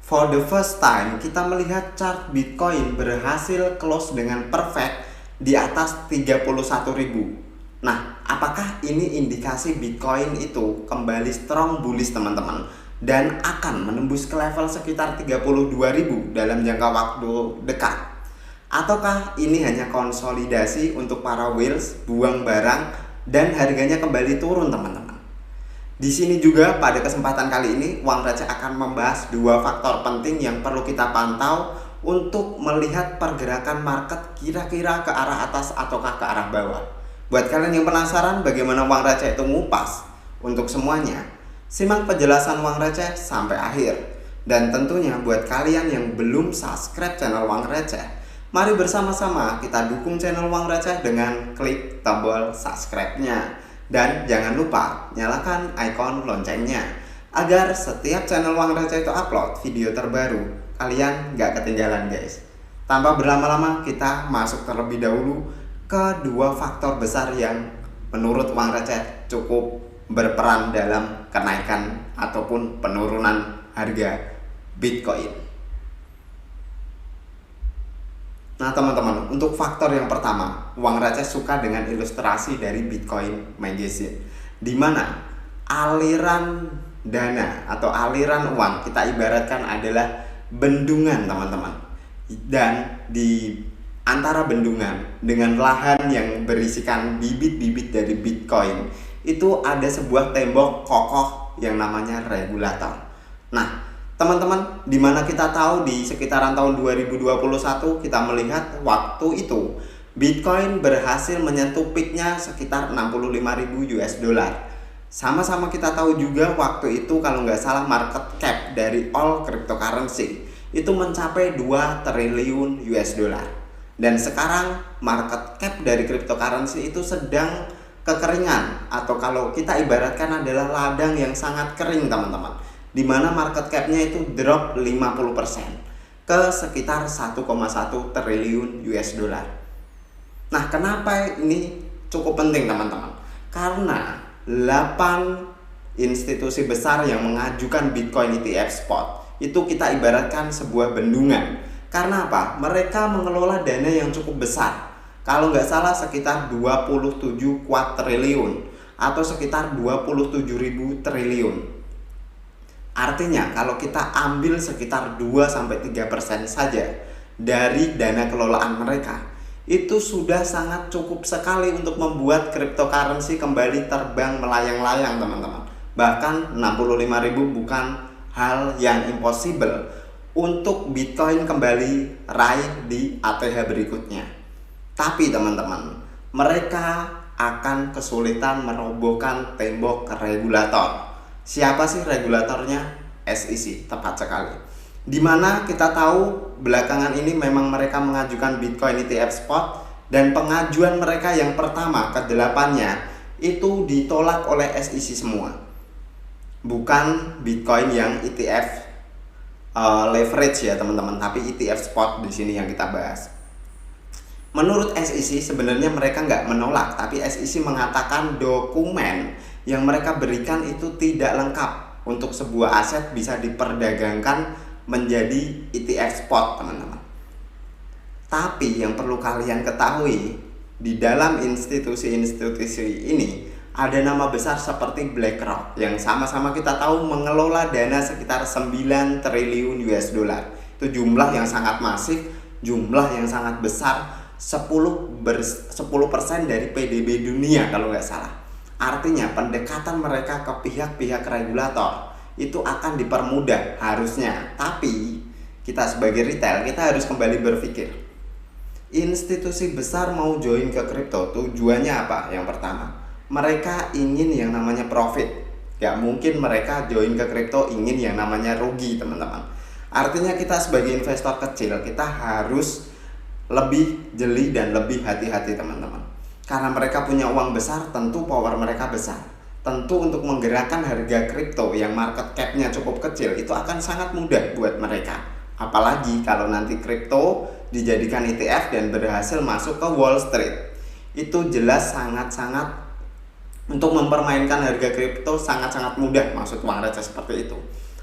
For the first time, kita melihat chart Bitcoin berhasil close dengan perfect di atas 31.000. Nah, apakah ini indikasi Bitcoin itu kembali strong bullish teman-teman dan akan menembus ke level sekitar 32.000 dalam jangka waktu dekat? Ataukah ini hanya konsolidasi untuk para whales, buang barang dan harganya kembali turun teman-teman? Di sini juga pada kesempatan kali ini Uang Receh akan membahas dua faktor penting yang perlu kita pantau untuk melihat pergerakan market kira-kira ke arah atas ataukah ke arah bawah. Buat kalian yang penasaran bagaimana Uang Receh itu ngupas untuk semuanya, simak penjelasan Uang Receh sampai akhir. Dan tentunya buat kalian yang belum subscribe channel Uang Receh, mari bersama-sama kita dukung channel Uang Receh dengan klik tombol subscribe-nya. Dan jangan lupa nyalakan ikon loncengnya agar setiap channel Uang Receh itu upload video terbaru, kalian gak ketinggalan guys. Tanpa berlama-lama kita masuk terlebih dahulu ke dua faktor besar yang menurut Uang Receh cukup berperan dalam kenaikan ataupun penurunan harga Bitcoin. Nah teman-teman, untuk faktor yang pertama, Uang Receh suka dengan ilustrasi dari Bitcoin Magazine, di mana aliran dana atau aliran uang kita ibaratkan adalah bendungan teman-teman. Dan di antara bendungan dengan lahan yang berisikan bibit-bibit dari Bitcoin, itu ada sebuah tembok kokoh yang namanya regulator. Nah, teman-teman, dimana kita tahu di sekitaran tahun 2021 kita melihat waktu itu Bitcoin berhasil menyentuh peaknya sekitar 65.000 US dollar. Sama-sama kita tahu juga waktu itu kalau nggak salah market cap dari all cryptocurrency itu mencapai 2 triliun US dollar. Dan sekarang market cap dari cryptocurrency itu sedang kekeringan, atau kalau kita ibaratkan adalah ladang yang sangat kering teman-teman, di mana market cap-nya itu drop 50% ke sekitar 1,1 triliun US dollar. Nah, kenapa ini cukup penting teman-teman? Karena 8 institusi besar yang mengajukan Bitcoin ETF spot itu kita ibaratkan sebuah bendungan. Karena apa? Mereka mengelola dana yang cukup besar. Kalau nggak salah sekitar 27 kuadriliun atau sekitar 27.000 triliun. Artinya kalau kita ambil sekitar 2-3% saja dari dana kelolaan mereka, itu sudah sangat cukup sekali untuk membuat cryptocurrency kembali terbang melayang-layang teman-teman. Bahkan 65.000 bukan hal yang impossible untuk Bitcoin kembali raih di ATH berikutnya. Tapi teman-teman, mereka akan kesulitan merobohkan tembok regulator. Siapa sih regulatornya? SEC, tepat sekali. Dimana kita tahu belakangan ini memang mereka mengajukan Bitcoin ETF spot, dan pengajuan mereka yang pertama ke-8-nya itu ditolak oleh SEC semua. Bukan Bitcoin yang ETF leverage ya teman-teman, tapi ETF spot di sini yang kita bahas. Menurut SEC sebenarnya mereka nggak menolak, tapi SEC mengatakan dokumen yang mereka berikan itu tidak lengkap untuk sebuah aset bisa diperdagangkan menjadi ETF spot teman-teman. Tapi yang perlu kalian ketahui, di dalam institusi-institusi ini ada nama besar seperti BlackRock yang sama-sama kita tahu mengelola dana sekitar 9 triliun US dollar. Itu jumlah yang sangat masif, jumlah yang sangat besar, 10% dari PDB dunia kalau nggak salah. Artinya pendekatan mereka ke pihak-pihak regulator itu akan dipermudah harusnya. Tapi kita sebagai retail kita harus kembali berpikir, institusi besar mau join ke kripto tujuannya apa? Yang pertama, mereka ingin yang namanya profit. Gak mungkin mereka join ke kripto ingin yang namanya rugi teman-teman. Artinya kita sebagai investor kecil kita harus lebih jeli dan lebih hati-hati teman-teman. Karena mereka punya uang besar, tentu power mereka besar. Tentu untuk menggerakkan harga kripto yang market cap-nya cukup kecil itu akan sangat mudah buat mereka. Apalagi kalau nanti kripto dijadikan ETF dan berhasil masuk ke Wall Street. Itu jelas sangat-sangat untuk mempermainkan harga kripto sangat-sangat mudah, maksud Uang Receh seperti itu.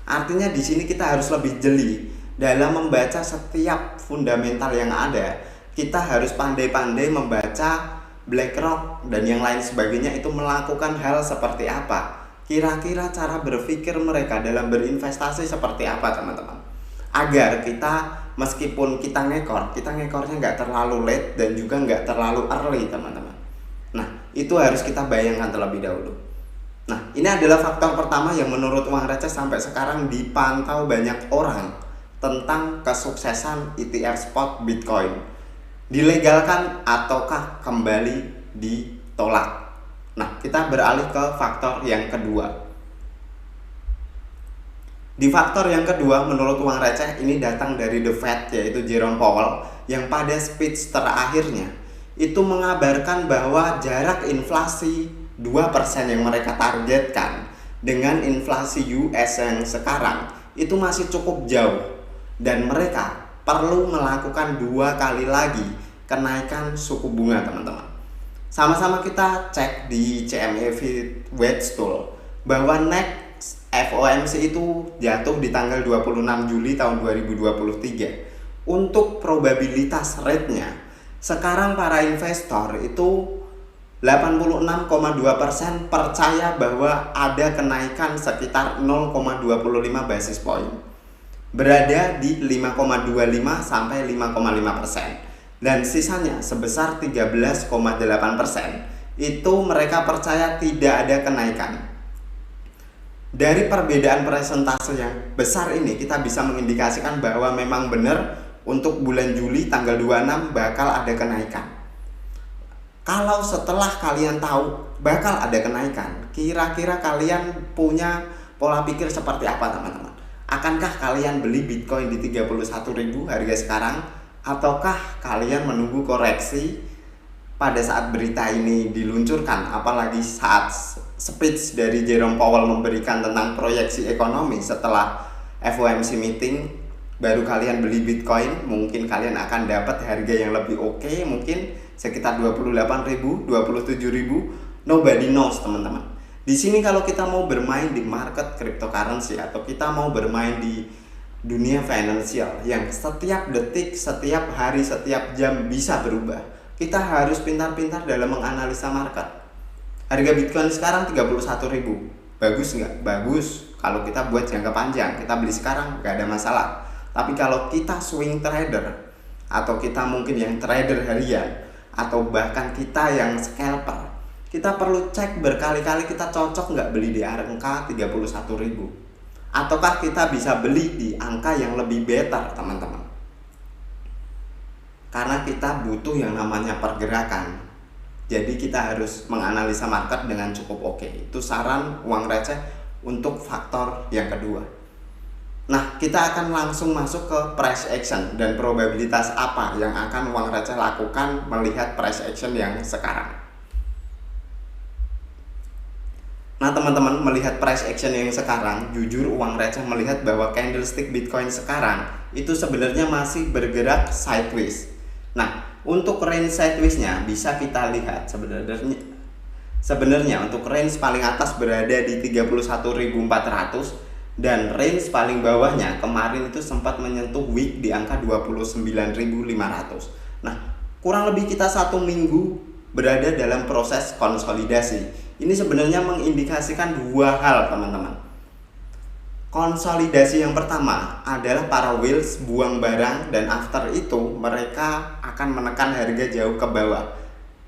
Artinya di sini kita harus lebih jeli dalam membaca setiap fundamental yang ada. Kita harus pandai-pandai membaca BlackRock dan yang lain sebagainya itu melakukan hal seperti apa. Kira-kira cara berpikir mereka dalam berinvestasi seperti apa, teman-teman. Agar kita, meskipun kita ngekornya nggak terlalu late dan juga nggak terlalu early, teman-teman. Nah, itu harus kita bayangkan terlebih dahulu. Nah, ini adalah faktor pertama yang menurut uang receh sampai sekarang dipantau banyak orang tentang kesuksesan ETF spot Bitcoin. Dilegalkan ataukah kembali ditolak? Nah, kita beralih ke faktor yang kedua. Di faktor yang kedua, menurut uang receh ini datang dari The Fed, yaitu Jerome Powell, yang pada speech terakhirnya itu mengabarkan bahwa jarak inflasi 2% yang mereka targetkan dengan inflasi US yang sekarang itu masih cukup jauh, dan mereka perlu melakukan 2 kali lagi kenaikan suku bunga, teman-teman. Sama-sama kita cek di CME Wedge Tool bahwa next FOMC itu jatuh di tanggal 26 Juli tahun 2023. Untuk probabilitas rate-nya sekarang para investor itu 86,2% percaya bahwa ada kenaikan sekitar 0,25 basis point, berada di 5,25 sampai 5,5%, dan sisanya sebesar 13,8% itu mereka percaya tidak ada kenaikan. Dari perbedaan persentase yang besar ini kita bisa mengindikasikan bahwa memang benar untuk bulan Juli tanggal 26 bakal ada kenaikan. Kalau setelah kalian tahu bakal ada kenaikan, kira-kira kalian punya pola pikir seperti apa, teman-teman? Akankah kalian beli Bitcoin di 31.000 harga sekarang? Ataukah kalian menunggu koreksi pada saat berita ini diluncurkan? Apalagi saat speech dari Jerome Powell memberikan tentang proyeksi ekonomi setelah FOMC meeting, baru kalian beli Bitcoin, mungkin kalian akan dapat harga yang lebih oke, mungkin sekitar 28.000, 27.000, nobody knows, teman-teman. Di sini kalau kita mau bermain di market cryptocurrency atau kita mau bermain di dunia finansial yang setiap detik, setiap hari, setiap jam bisa berubah, kita harus pintar-pintar dalam menganalisa market. Harga Bitcoin sekarang 31.000, bagus nggak? Bagus. Kalau kita buat jangka panjang, kita beli sekarang nggak ada masalah. Tapi kalau kita swing trader atau kita mungkin yang trader harian atau bahkan kita yang scalper, kita perlu cek berkali-kali kita cocok nggak beli di angka 31.000, ataukah kita bisa beli di angka yang lebih better, teman-teman. Karena kita butuh yang namanya pergerakan, jadi kita harus menganalisa market dengan cukup oke. Itu saran uang receh untuk faktor yang kedua. Nah, kita akan langsung masuk ke price action dan probabilitas apa yang akan uang receh lakukan melihat price action yang sekarang. Nah, teman-teman, melihat price action yang sekarang, jujur uang receh melihat bahwa candlestick Bitcoin sekarang itu sebenarnya masih bergerak sideways. Nah, untuk range sideways-nya bisa kita lihat sebenarnya untuk range paling atas berada di 31.400 dan range paling bawahnya kemarin itu sempat menyentuh week di angka 29.500. Nah, kurang lebih kita 1 minggu berada dalam proses konsolidasi. Ini sebenarnya mengindikasikan 2 hal, teman-teman. Konsolidasi yang pertama adalah para whales buang barang, dan after itu mereka akan menekan harga jauh ke bawah.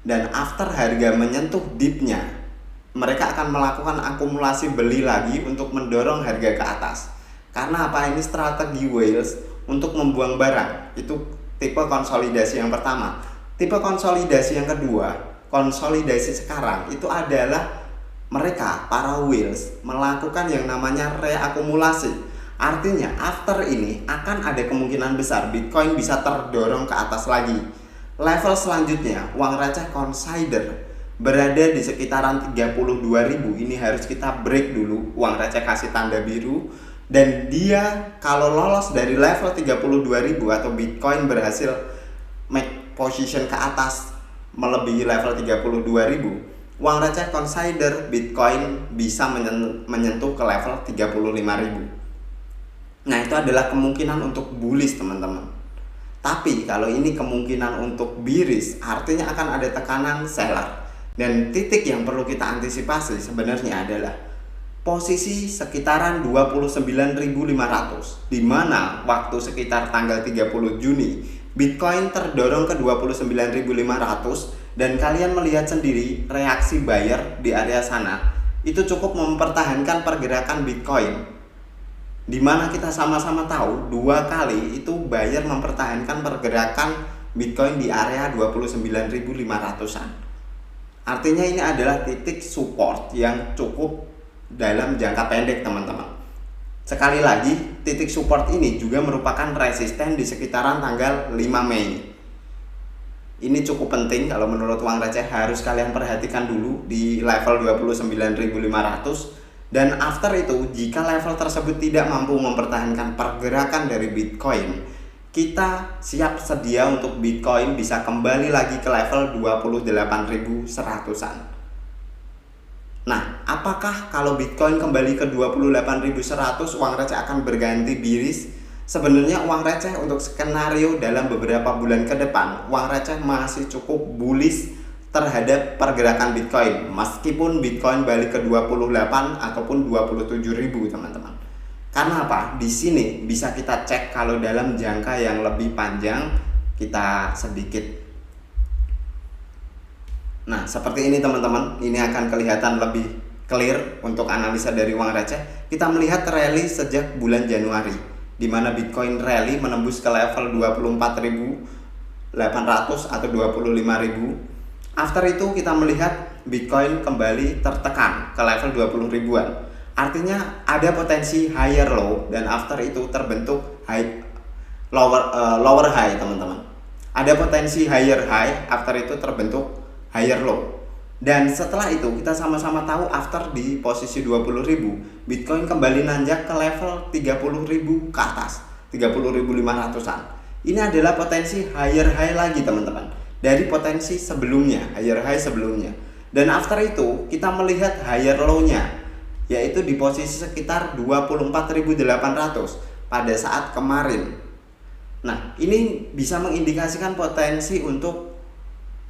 Dan after harga menyentuh dipnya, mereka akan melakukan akumulasi beli lagi untuk mendorong harga ke atas. Karena apa? Ini strategi whales untuk membuang barang. Itu tipe konsolidasi yang pertama. Tipe konsolidasi yang kedua, konsolidasi sekarang itu adalah mereka, para whales, melakukan yang namanya reakumulasi. Artinya after ini akan ada kemungkinan besar Bitcoin bisa terdorong ke atas lagi. Level selanjutnya, uang receh consider berada di sekitaran 32.000. Ini harus kita break dulu. Uang receh kasih tanda biru, dan dia kalau lolos dari level 32.000 atau Bitcoin berhasil make position ke atas melebihi level 32.000, uang receh consider Bitcoin bisa menyentuh ke level 35.000. Nah, itu adalah kemungkinan untuk bullish, teman-teman. Tapi kalau ini kemungkinan untuk bearish, artinya akan ada tekanan seller. Dan titik yang perlu kita antisipasi sebenarnya adalah posisi sekitaran 29.500, di mana waktu sekitar tanggal 30 Juni Bitcoin terdorong ke 29.500, dan kalian melihat sendiri reaksi buyer di area sana itu cukup mempertahankan pergerakan Bitcoin, di mana kita sama-sama tahu 2 kali itu buyer mempertahankan pergerakan Bitcoin di area 29.500-an. Artinya ini adalah titik support yang cukup dalam jangka pendek, teman-teman. Sekali lagi, titik support ini juga merupakan resisten di sekitaran tanggal 5 Mei. Ini cukup penting kalau menurut uang receh, harus kalian perhatikan dulu di level 29.500. Dan after itu, jika level tersebut tidak mampu mempertahankan pergerakan dari Bitcoin, kita siap sedia untuk Bitcoin bisa kembali lagi ke level 28.100-an. Nah, apakah kalau Bitcoin kembali ke 28.100, uang receh akan berganti bearish? Sebenarnya uang receh untuk skenario dalam beberapa bulan ke depan, uang receh masih cukup bullish terhadap pergerakan Bitcoin, meskipun Bitcoin balik ke 28 ataupun 27.000, teman-teman. Karena apa? Di sini bisa kita cek kalau dalam jangka yang lebih panjang, kita sedikit. Nah, seperti ini, teman-teman. Ini akan kelihatan lebih clear untuk analisa dari uang receh. Kita melihat rally sejak bulan Januari, di mana Bitcoin rally menembus ke level 24.800 atau 25.000. After itu kita melihat Bitcoin kembali tertekan ke level 20 ribuan. Artinya ada potensi higher low, dan after itu terbentuk lower high, teman-teman. Ada potensi higher high, after itu terbentuk higher low. Dan setelah itu kita sama-sama tahu after di posisi 20.000, Bitcoin kembali nanjak ke level 30.000 ke atas, 30.500-an. Ini adalah potensi higher high lagi, teman-teman, dari potensi sebelumnya, higher high sebelumnya. Dan after itu kita melihat higher low-nya, yaitu di posisi sekitar 24.800 pada saat kemarin. Nah, ini bisa mengindikasikan potensi untuk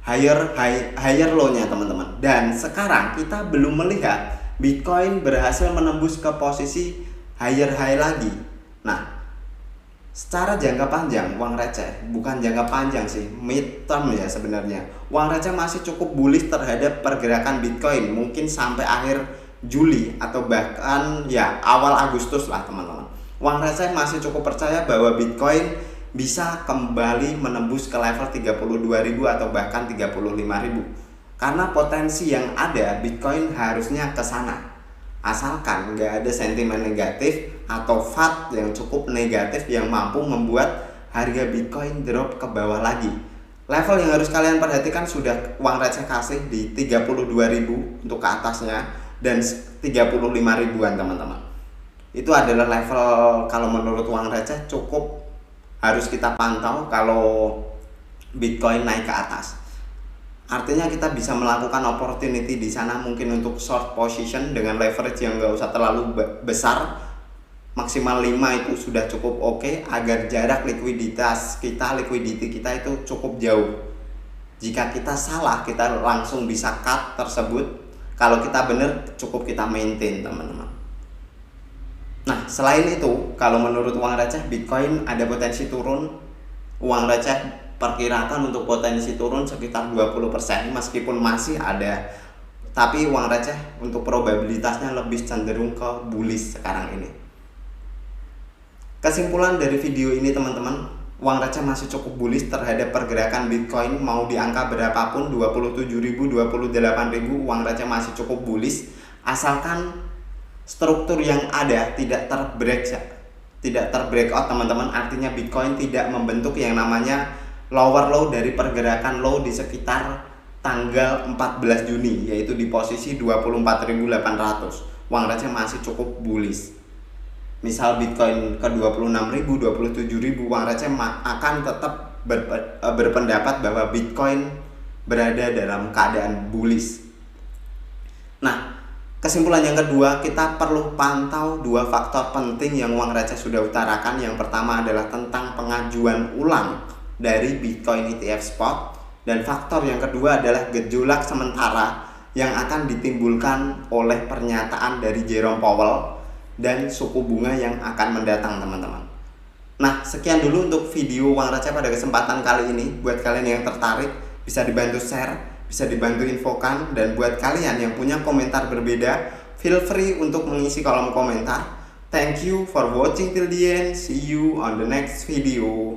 higher low-nya, teman-teman. Dan sekarang kita belum melihat Bitcoin berhasil menembus ke posisi higher high lagi. Nah, secara jangka panjang, uang receh, bukan jangka panjang sih, mid term ya sebenarnya, uang receh masih cukup bullish terhadap pergerakan Bitcoin, mungkin sampai akhir Juli atau bahkan ya awal Agustus lah, teman-teman. Uang receh masih cukup percaya bahwa Bitcoin bisa kembali menembus ke level 32.000 atau bahkan 35.000. Karena potensi yang ada, Bitcoin harusnya ke sana. Asalkan nggak ada sentimen negatif atau FAD yang cukup negatif yang mampu membuat harga Bitcoin drop ke bawah lagi. Level yang harus kalian perhatikan sudah uang receh kasih di 32.000 untuk ke atasnya, dan 35 ribuan, teman-teman. Itu adalah level kalau menurut uang receh cukup harus kita pantau kalau Bitcoin naik ke atas. Artinya kita bisa melakukan opportunity di sana, mungkin untuk short position dengan leverage yang nggak usah terlalu besar, maksimal 5 itu sudah cukup oke, agar jarak liquidity kita itu cukup jauh. Jika kita salah, kita langsung bisa cut tersebut. Kalau kita benar, cukup kita maintain, teman-teman. Nah, selain itu, kalau menurut uang receh, Bitcoin ada potensi turun. Uang receh perkirakan untuk potensi turun sekitar 20%, meskipun masih ada. Tapi uang receh untuk probabilitasnya lebih cenderung ke bullish sekarang ini. Kesimpulan dari video ini, teman-teman, uang receh masih cukup bullish terhadap pergerakan Bitcoin, mau di angka berapapun, 27.000, 28.000, uang receh masih cukup bullish, asalkan struktur yang ada tidak terbreakout, teman-teman. Artinya Bitcoin tidak membentuk yang namanya lower low dari pergerakan low di sekitar tanggal 14 Juni, yaitu di posisi 24.800. Uang receh masih cukup bullish. Misal Bitcoin ke 26.000, 27.000, uang receh akan tetap berpendapat bahwa Bitcoin berada dalam keadaan bullish. Nah, Kesimpulan yang kedua, kita perlu pantau dua faktor penting yang Uang Receh sudah utarakan. Yang pertama adalah tentang pengajuan ulang dari Bitcoin ETF spot, dan faktor yang kedua adalah gejolak sementara yang akan ditimbulkan oleh pernyataan dari Jerome Powell dan suku bunga yang akan mendatang, teman-teman. Nah, sekian dulu untuk video Uang Receh pada kesempatan kali ini. Buat kalian yang tertarik, bisa dibantu share, bisa dibantu infokan, dan buat kalian yang punya komentar berbeda, feel free untuk mengisi kolom komentar. Thank you for watching till the end. See you on the next video.